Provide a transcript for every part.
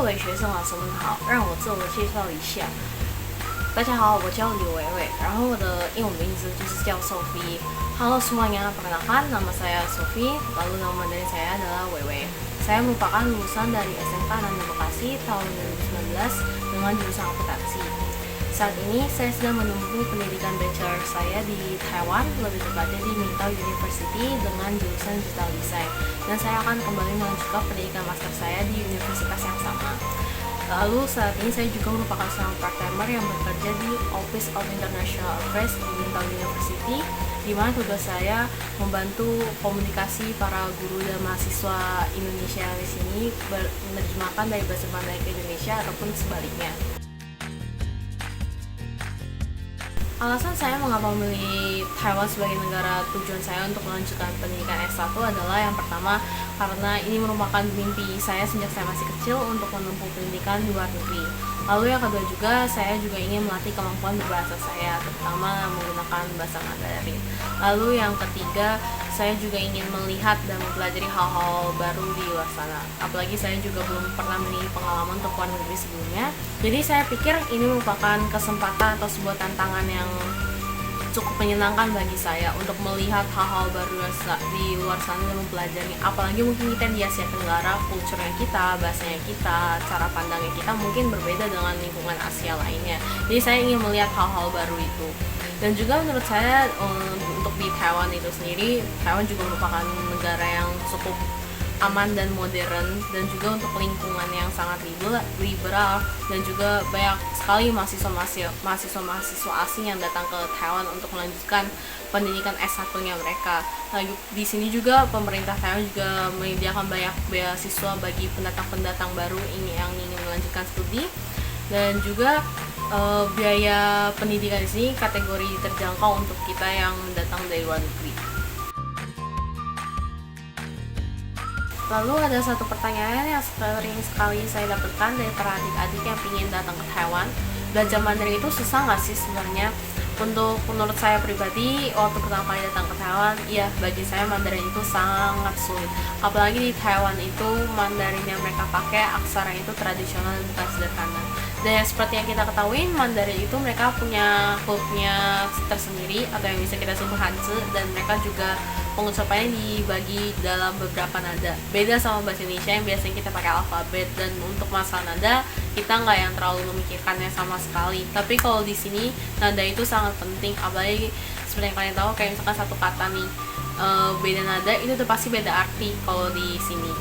位学生老师们好，让我自我介绍一下。大家好，我叫李维维，然后我的英文名字就是叫 Sophie. Halo semuanya, perkenalkan nama saya Sophie, lalu nama dari saya adalah Wewe. Saya merupakan lulusan dari SMK Nanda Bekasi tahun 2019 dengan jurusan akuntansi. Saat ini saya sedang menempuh pendidikan bachelor saya di Taiwan, lebih tepatnya di Mintau University dengan jurusan digital design. Dan saya akan kembali melanjutkan pendidikan master saya di universitas yang sama. Lalu saat ini saya juga merupakan seorang part-timer yang bekerja di Office of International Affairs di Mintau University, di mana tugas saya membantu komunikasi para guru dan mahasiswa Indonesia di sini menerjemahkan dari bahasa Mandarin ke Indonesia ataupun sebaliknya. Alasan saya mengapa memilih Taiwan sebagai negara tujuan saya untuk melanjutkan pendidikan S1 adalah yang pertama, karena ini merupakan mimpi saya sejak saya masih kecil untuk menempuh pendidikan di luar negeri. Lalu yang kedua juga, saya juga ingin melatih kemampuan berbahasa saya, terutama menggunakan bahasa Mandarin. Lalu yang ketiga, saya juga ingin melihat dan mempelajari hal-hal baru di luar sana. Apalagi saya juga belum pernah memiliki pengalaman untuk luar negeri sebelumnya. Jadi saya pikir ini merupakan kesempatan atau sebuah tantangan yang cukup menyenangkan bagi saya untuk melihat hal-hal baru di luar sana dan mempelajari. Apalagi mungkin kita di Asia Tenggara, kulturnya kita, bahasanya kita, cara pandangnya kita mungkin berbeda dengan lingkungan Asia lainnya. Jadi saya ingin melihat hal-hal baru itu. Dan juga menurut saya untuk di Taiwan itu sendiri, Taiwan juga merupakan negara yang cukup aman dan modern, dan juga untuk lingkungan yang sangat liberal, dan juga banyak sekali mahasiswa asing yang datang ke Taiwan untuk melanjutkan pendidikan S1-nya mereka. Lalu di sini juga pemerintah Taiwan juga menyediakan banyak beasiswa bagi pendatang-pendatang baru yang ingin melanjutkan studi, dan juga biaya pendidikan di sini kategori terjangkau untuk kita yang datang dari luar negeri. Lalu ada satu pertanyaan yang sering sekali saya dapatkan dari para adik-adik yang ingin datang ke Taiwan. Belajar Mandarin itu susah nggak sih sebenarnya? Menurut saya pribadi, waktu pertama kali datang ke Taiwan, ya bagi saya Mandarin itu sangat sulit. Apalagi di Taiwan itu Mandarin yang mereka pakai aksara itu tradisional dan bukan sederhana. Dan seperti yang kita ketahui, Mandarin itu mereka punya hurufnya tersendiri atau yang bisa kita sebut Hanzi, dan mereka juga pengucapannya dibagi dalam beberapa nada. Beda sama bahasa Indonesia yang biasanya kita pakai alfabet, dan untuk masalah nada kita nggak yang terlalu memikirkannya sama sekali. Tapi kalau di sini nada itu sangat penting, apalagi seperti yang kalian tahu kayak misalkan satu kata nih beda nada itu udah pasti beda arti kalau di sini.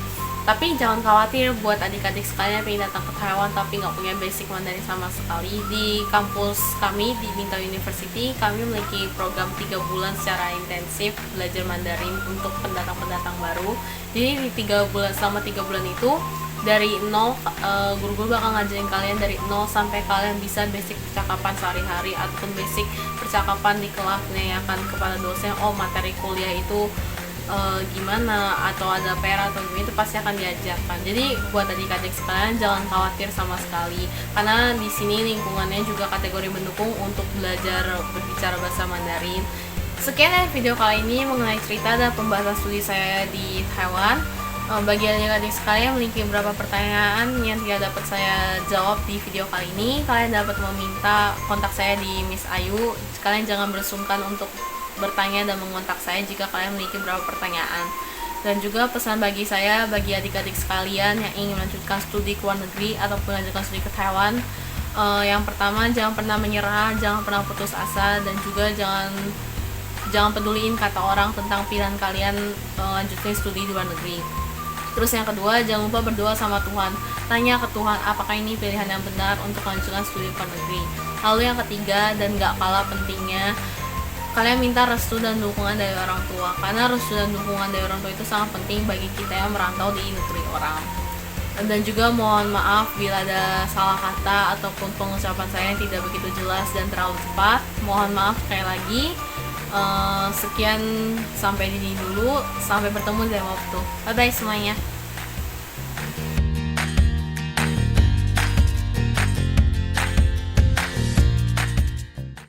Tapi jangan khawatir buat adik-adik sekalian yang pengen datang ke Taiwan tapi nggak punya basic Mandarin sama sekali. Di kampus kami di Mintau University, kami memiliki program 3 bulan secara intensif belajar Mandarin untuk pendatang-pendatang baru. Jadi selama 3 bulan itu dari nol, guru-guru bakal ngajarin kalian dari nol sampai kalian bisa basic percakapan sehari-hari ataupun basic percakapan di kelas, menanyakan kepada dosen, materi kuliah itu gimana, atau ada PR atau gimana, itu pasti akan diajarkan. Jadi buat adik-adik sekalian jangan khawatir sama sekali, karena di sini lingkungannya juga kategori mendukung untuk belajar berbicara bahasa Mandarin. Sekian dari video kali ini mengenai cerita dan pembahasan studi saya di Taiwan. Bagi adik-adik sekalian memiliki beberapa pertanyaan yang tidak dapat saya jawab di video kali ini, kalian dapat meminta kontak saya di Miss Ayu. Kalian jangan bersungkan untuk bertanya dan mengontak saya jika kalian memiliki beberapa pertanyaan. Dan juga pesan bagi saya, bagi adik-adik sekalian yang ingin melanjutkan studi ke luar negeri ataupun melanjutkan studi ke Taiwan, yang pertama, jangan pernah menyerah, jangan pernah putus asa, dan juga jangan peduliin kata orang tentang pilihan kalian melanjutkan studi di luar negeri. Terus yang kedua, jangan lupa berdoa sama Tuhan. Tanya ke Tuhan apakah ini pilihan yang benar untuk melanjutkan studi ke luar negeri. Lalu yang ketiga, dan gak kalah pentingnya, kalian minta restu dan dukungan dari orang tua, karena restu dan dukungan dari orang tua itu sangat penting bagi kita yang merantau di negeri orang. Dan juga mohon maaf bila ada salah kata ataupun pengucapan saya yang tidak begitu jelas dan terlalu cepat. Mohon maaf sekali lagi. Sekian, sampai di sini dulu. Sampai bertemu di lain waktu. Bye bye semuanya.